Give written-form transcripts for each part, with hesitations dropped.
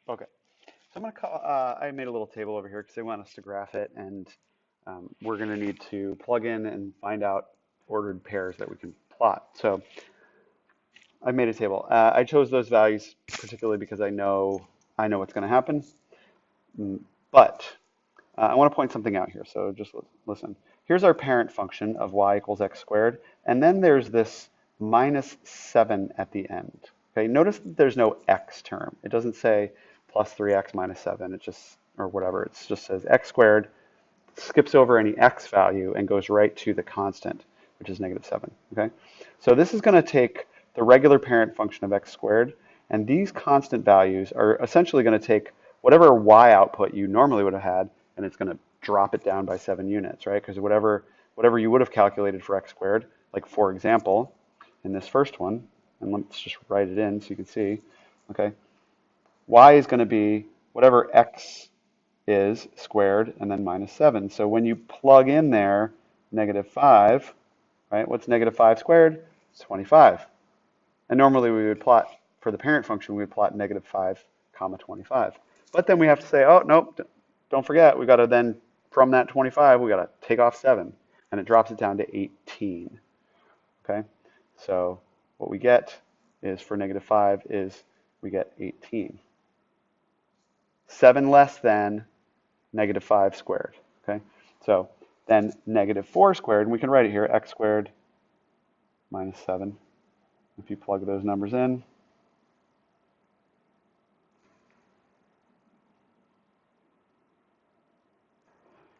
Okay, so I'm going to call, I made a little table over here because they want us to graph it, and we're going to need to plug in and find out ordered pairs that we can plot. So I made a table. I chose those values particularly because I know what's going to happen. But I want to point something out here. So just listen. Here's our parent function of y equals x squared, and then there's this minus 7 at the end. Okay, notice that there's no x term. It doesn't say plus 3x minus 7. It just, or whatever. It just says x squared, skips over any x value, and goes right to the constant, which is negative 7. Okay, so this is going to take the regular parent function of x squared, and these constant values are essentially going to take whatever y output you normally would have had, and it's going to drop it down by 7 units, right? Because whatever you would have calculated for x squared, like for example, in this first one, and let's just write it in so you can see, okay, y is going to be whatever x is squared and then minus 7. So when you plug in there negative 5, right, what's negative 5 squared? It's 25. And normally we would plot, for the parent function, we would plot negative 5 comma 25. But then we have to say, oh, nope, don't forget, we got to then, from that 25, we got to take off 7. And it drops it down to 18. Okay? So what we get is, for negative 5, is we get 18. 7 less than negative 5 squared. Okay? So then negative 4 squared, and we can write it here, x squared minus 7. If you plug those numbers in,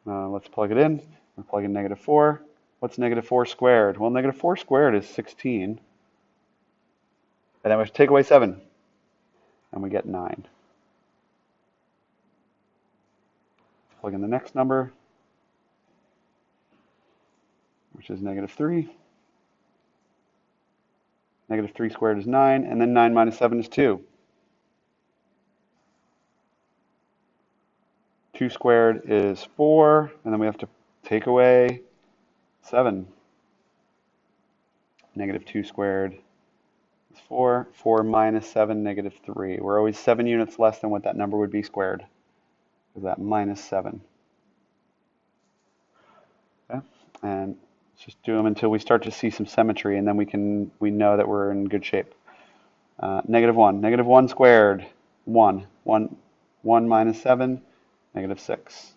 let's plug it in. We're plugging negative 4. What's negative 4 squared? Well, negative 4 squared is 16. And then we take away 7, and we get 9. Let's plug in the next number, which is negative 3. Negative 3 squared is 9, and then 9 minus 7 is 2. 2 squared is 4, and then we have to take away 7. Negative 2 squared is 4. 4 minus 7, negative 3. We're always 7 units less than what that number would be squared. Is that minus 7? Okay? And let's just do them until we start to see some symmetry, and then we know that we're in good shape. Negative 1. Negative 1 squared, 1. 1 minus 7, negative 6.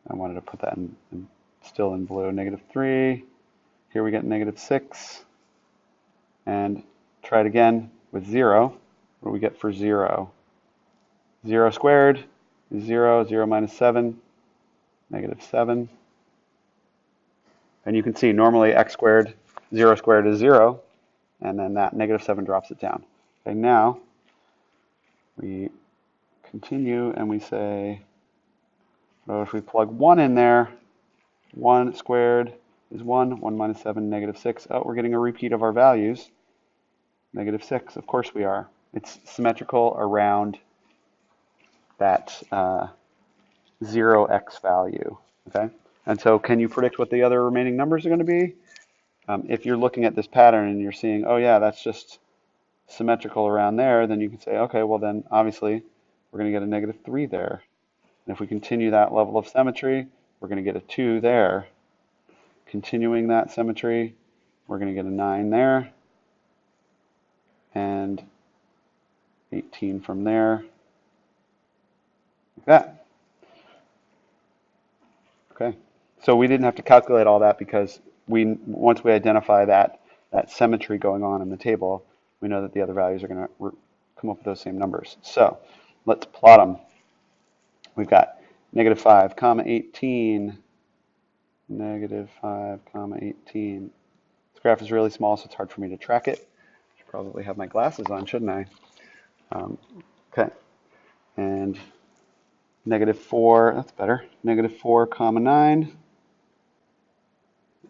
I wanted to put that still in blue. Negative 3. Here we get negative 6. And try it again with 0. What do we get for 0? 0 squared is 0. 0 minus 7, negative 7. And you can see normally x squared, 0 squared is 0. And then that negative 7 drops it down. Okay, now we continue and we say, well, if we plug 1 in there, 1 squared is 1. 1 minus 7, negative 6. Oh, we're getting a repeat of our values. Negative 6, of course we are. It's symmetrical around that 0x value. Okay? And so can you predict what the other remaining numbers are going to be? If you're looking at this pattern and you're seeing, oh yeah, that's just symmetrical around there, then you can say, okay, well then obviously we're going to get a negative 3 there. And if we continue that level of symmetry, we're going to get a 2 there. Continuing that symmetry, we're going to get a 9 there. And 18 from there. Like that. Okay. So we didn't have to calculate all that because once we identify that symmetry going on in the table, we know that the other values are going to come up with those same numbers. So let's plot them. We've got negative 5, comma 18, negative 5, comma 18. This graph is really small, so it's hard for me to track it. I should probably have my glasses on, shouldn't I? Okay. And negative 4, that's better. Negative 4, comma 9.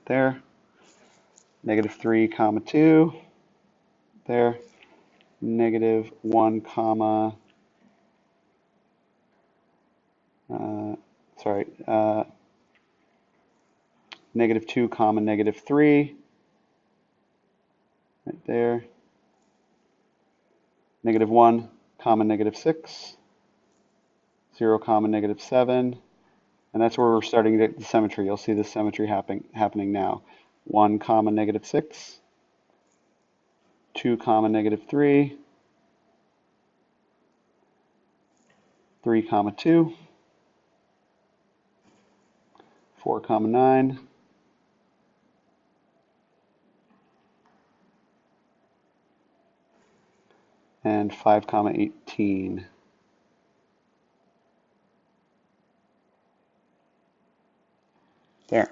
There. Negative 3, comma 2. There. Negative 1, comma, negative 2, comma, negative 3. right there. -1, comma, -6, 0, comma, -7, and that's where we're starting to get the symmetry. You'll see the symmetry happening now. 1, comma, -6, 2, comma, -3, 3, comma, 2, 4, comma, 9, and 5, comma, 18. There.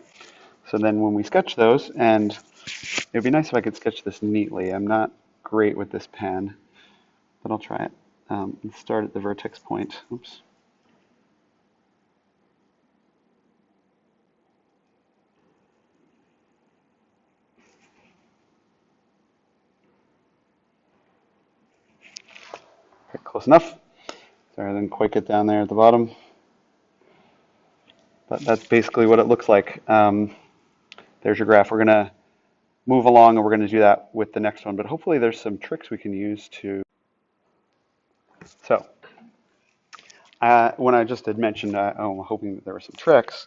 So then when we sketch those, and it would be nice if I could sketch this neatly. I'm not great with this pen, but I'll try it. Let's start at the vertex point. Oops. Okay, close enough. Sorry, I didn't quite get down there at the bottom. But that's basically what it looks like. There's your graph. We're going to move along, and we're going to do that with the next one. But hopefully there's some tricks we can use to... So when I just had mentioned, I'm hoping that there were some tricks,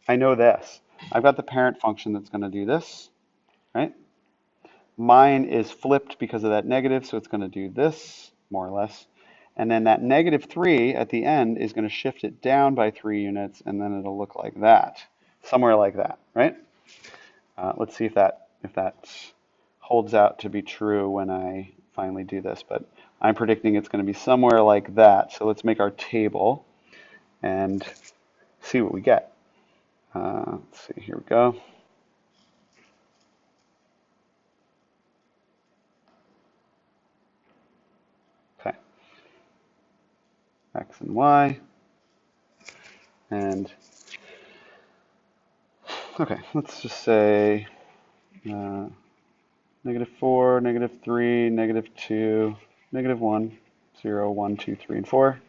I know this. I've got the parent function that's going to do this, right? Mine is flipped because of that negative, so it's going to do this, more or less. And then that -3 at the end is going to shift it down by 3 units, and then it'll look like that, somewhere like that, right? Let's see if that holds out to be true when I finally do this, but I'm predicting it's going to be somewhere like that. So let's make our table and see what we get. Let's see, here we go. Okay, X and Y, and okay, let's just say -4, -3, -2, -1, 0, 1, 2, 3, and 4.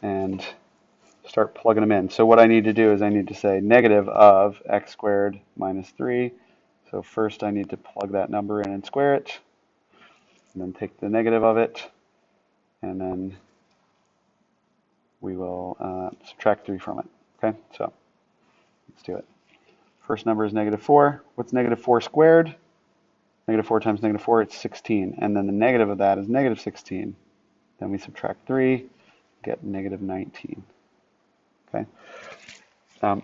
And start plugging them in. So what I need to do is I need to say negative of x squared minus 3. So first I need to plug that number in and square it, and then take the negative of it, and then we will subtract 3 from it. Okay, so let's do it. First number is -4. What's -4 squared? -4 times -4, it's 16. And then the negative of that is -16. Then we subtract 3, get -19. Okay.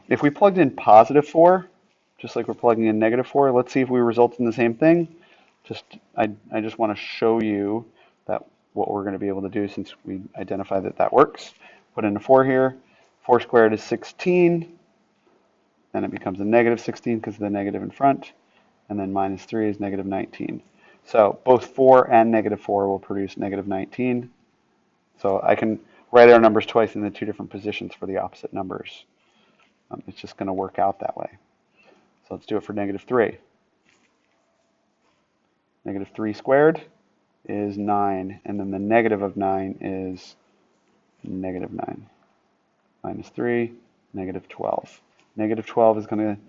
If we plugged in +4, just like we're plugging in -4, let's see if we result in the same thing. I just want to show you that what we're going to be able to do since we identify that that works. Put in a 4 here. 4 squared is 16. Then it becomes a -16 because of the negative in front. And then -3 is -19. So both 4 and -4 will produce -19. So I can write our numbers twice in the two different positions for the opposite numbers. It's just going to work out that way. So let's do it for -3. -3 squared is 9, and then the negative of 9 is -9. -3, -12. -12 is going to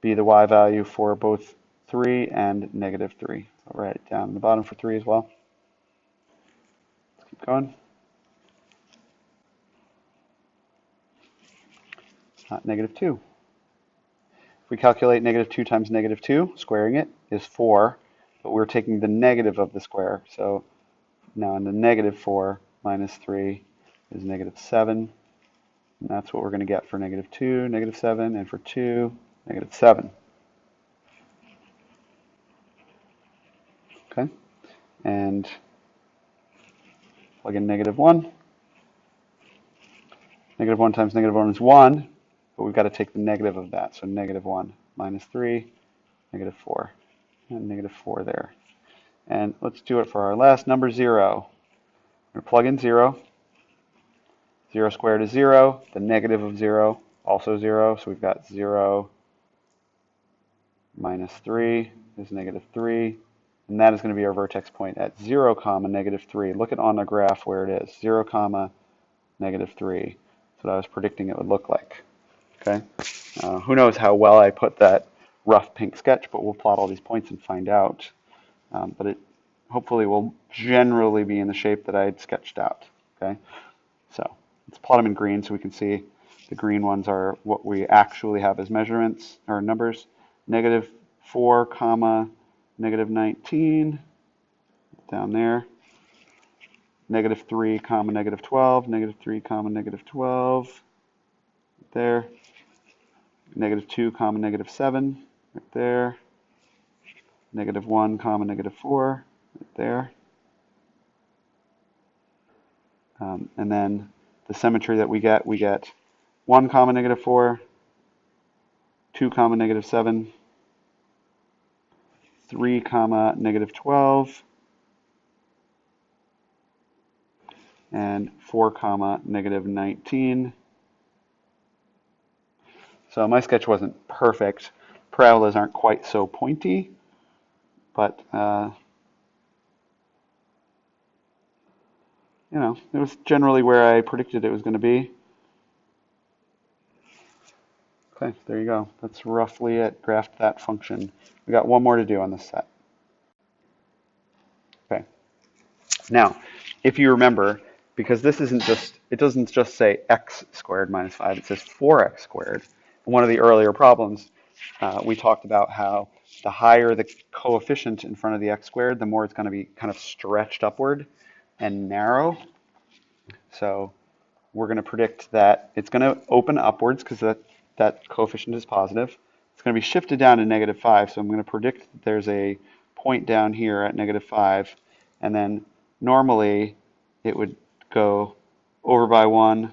be the y value for both 3 and -3. I'll write it down in the bottom for 3 as well. Let's keep going. -2. If we calculate -2 times -2, squaring it is 4, but we're taking the negative of the square. So now in the -4 minus 3 is -7. And that's what we're going to get for -2, -7, and for 2, -7. Okay, and plug in -1. -1 times -1 is 1, but we've got to take the negative of that. So -1 minus 3, -4, and -4 there. And let's do it for our last number, 0. We're going to plug in 0. 0 squared is 0. The negative of 0, also 0. So we've got 0 minus 3 is -3. And that is going to be our vertex point at 0, comma, -3. Look at on the graph where it is. 0, comma, -3. That's what I was predicting it would look like. Okay. Who knows how well I put that rough pink sketch, but we'll plot all these points and find out. But it hopefully will generally be in the shape that I had sketched out. Okay, so let's plot them in green so we can see the green ones are what we actually have as measurements or numbers. -4, comma, -19 down there. -3, comma, -12, -3, comma, -12 there. -2, comma, -7 right there. -1, comma, -4 right there. And then the symmetry that we get 1, comma, -4, 2, comma, -7, 3, comma, -12, and 4, comma, -19. So my sketch wasn't perfect. Parabolas aren't quite so pointy, but you know, it was generally where I predicted it was going to be. Okay, there you go. That's roughly it. Graphed that function. We got one more to do on this set. Okay. Now, if you remember, because this isn't just, it doesn't just say x squared minus 5, it says 4x squared. In one of the earlier problems, we talked about how the higher the coefficient in front of the x squared, the more it's going to be kind of stretched upward and narrow. So we're going to predict that it's going to open upwards because that coefficient is positive. It's going to be shifted down to -5, so I'm going to predict that there's a point down here at -5, and then normally it would go over by 1,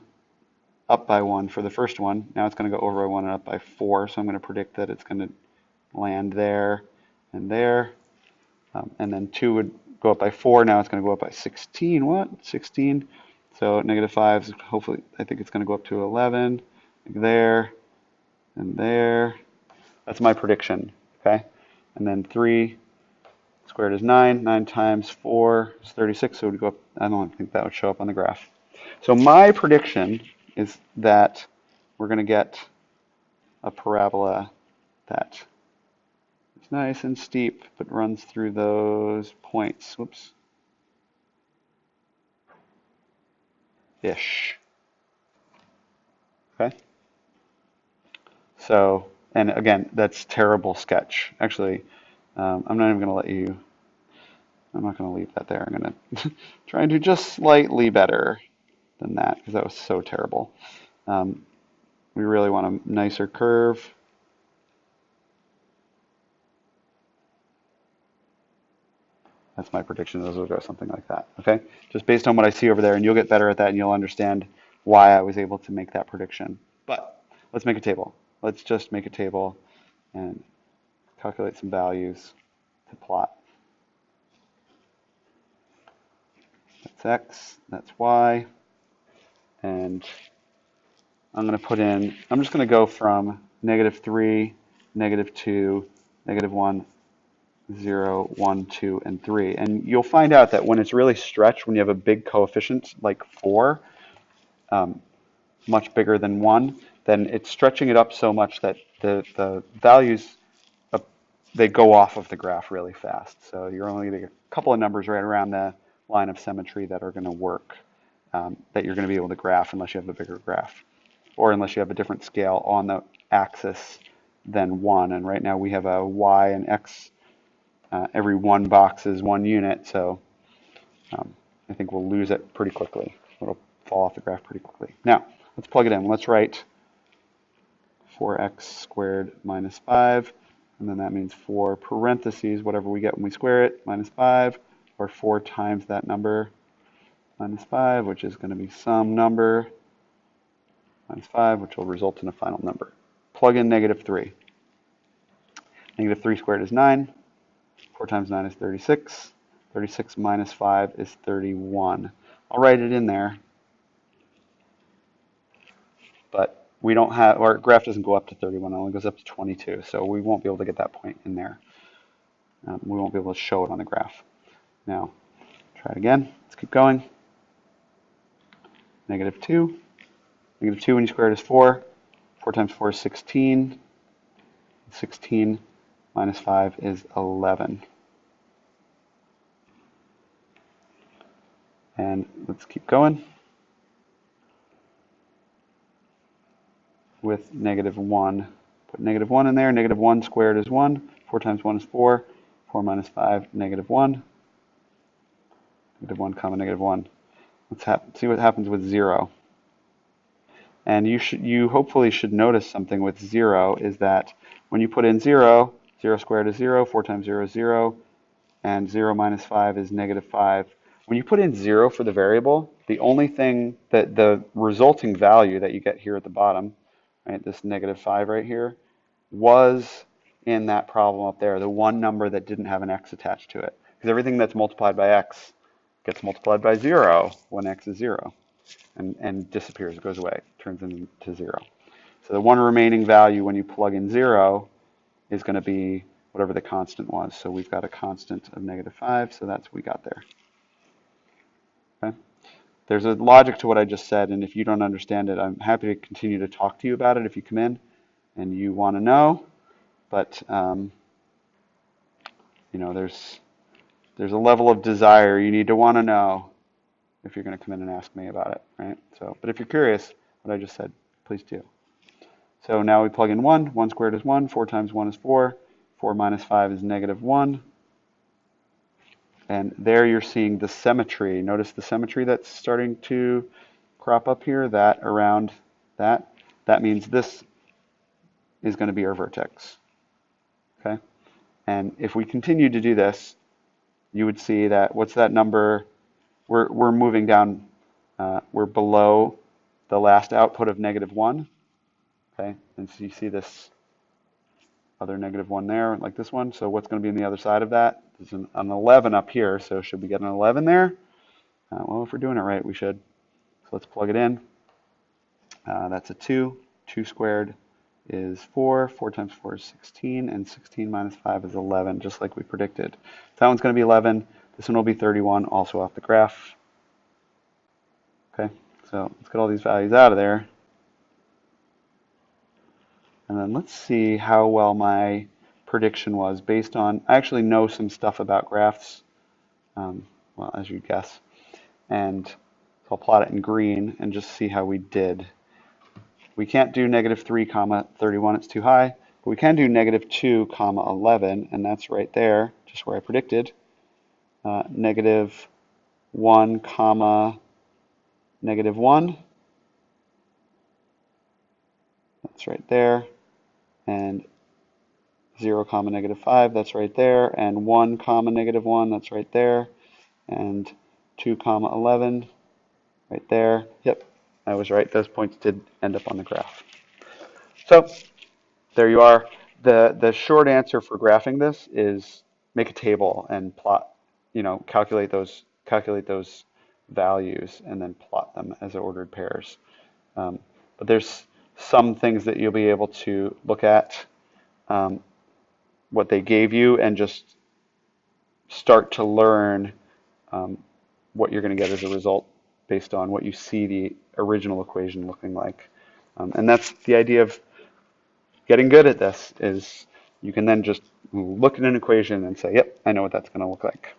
up by 1 for the first one. Now it's going to go over by 1 and up by 4, so I'm going to predict that it's going to land there and there. And then 2 would go up by 4, now it's going to go up by 16. What? 16. So -5, hopefully, I think it's going to go up to 11, like there, and there. That's my prediction, okay? And then 3 squared is 9. 9 times 4 is 36, so it would go up. I don't think that would show up on the graph. So my prediction is that we're going to get a parabola that is nice and steep, but runs through those points. Whoops. Ish. Okay? So, and again, that's terrible sketch. Actually, I'm not even going to let you, I'm not going to leave that there. I'm going to try and do just slightly better than that because that was so terrible. We really want a nicer curve. That's my prediction. Those will go something like that. Okay, just based on what I see over there, and you'll get better at that, and you'll understand why I was able to make that prediction. But let's make a table. Let's just make a table and calculate some values to plot. That's x, that's y, and I'm going to put in, I'm just going to go from -3, -2, -1, 0, 1, 2, and 3. And you'll find out that when it's really stretched, when you have a big coefficient like 4, much bigger than 1, then it's stretching it up so much that the values, they go off of the graph really fast. So you're only getting a couple of numbers right around the line of symmetry that are going to work, that you're going to be able to graph unless you have a bigger graph, or unless you have a different scale on the axis than 1. And right now we have a y and x. Every one box is 1 unit, so I think we'll lose it pretty quickly. It'll fall off the graph pretty quickly. Now, let's plug it in. Let's write 4x squared minus 5, and then that means 4 parentheses, whatever we get when we square it, minus 5, or 4 times that number, minus 5, which is going to be some number, minus 5, which will result in a final number. Plug in -3. -3 squared is 9. 4 times 9 is 36. 36 minus 5 is 31. I'll write it in there. But we don't have, our graph doesn't go up to 31, it only goes up to 22. So we won't be able to get that point in there. We won't be able to show it on the graph. Now, try it again. Let's keep going. -2. -2 when you square it is 4. 4 times 4 is 16. 16 minus 5 is 11. And let's keep going with negative 1. Put negative 1 in there. Negative 1 squared is 1. 4 times 1 is 4. 4 minus 5, negative 1. Negative 1 comma negative 1. Let's see what happens with 0. And you hopefully should notice something with 0 is that when you put in 0, 0 squared is 0, 4 times 0 is 0, and 0 minus 5 is negative 5. When you put in 0 for the variable, the only thing that the resulting value that you get here at the bottom, right, this negative 5 right here, was in that problem up there, the one number that didn't have an x attached to it. Because everything that's multiplied by x gets multiplied by 0 when x is 0 and disappears, goes away, turns into 0. So the one remaining value when you plug in 0 is going to be whatever the constant was. So we've got a constant of negative 5, so that's what we got there. Okay? There's a logic to what I just said, and if you don't understand it, I'm happy to continue to talk to you about it if you come in and you want to know. But you know, there's a level of desire you need to want to know if you're going to come in and ask me about it, right? So, but if you're curious, what I just said, please do. So now we plug in 1. 1 squared is 1. 4 times 1 is 4. 4 minus 5 is negative 1. And there you're seeing the symmetry. Notice the symmetry that's starting to crop up here, that around that. That means this is going to be our vertex. Okay? And if we continue to do this, you would see that, what's that number? We're moving down, we're below the last output of negative 1. Okay, and so you see this other negative 1 there, like this one. So what's going to be on the other side of that? There's an 11 up here, so should we get an 11 there? Well, if we're doing it right, we should. So let's plug it in. That's a 2. 2 squared is 4. 4 times 4 is 16, and 16 minus 5 is 11, just like we predicted. So that one's going to be 11. This one will be 31, also off the graph. Okay, so let's get all these values out of there. And then let's see how well my prediction was based on, I actually know some stuff about graphs, well, as you'd guess. And so I'll plot it in green and just see how we did. We can't do negative 3 comma 31, it's too high. But we can do negative 2 comma 11, and that's right there, just where I predicted. Negative 1 comma negative 1. That's right there. And 0 comma negative 5, that's right there. And 1 comma negative 1, that's right there. And 2 comma 11, right there. Yep, I was right. Those points did end up on the graph. So there you are. The short answer for graphing this is make a table and plot, you know, calculate those values and then plot them as ordered pairs. But there's some things that you'll be able to look at what they gave you and just start to learn what you're going to get as a result based on what you see the original equation looking like. And that's the idea of getting good at this, is you can then just look at an equation and say, yep, I know what that's going to look like.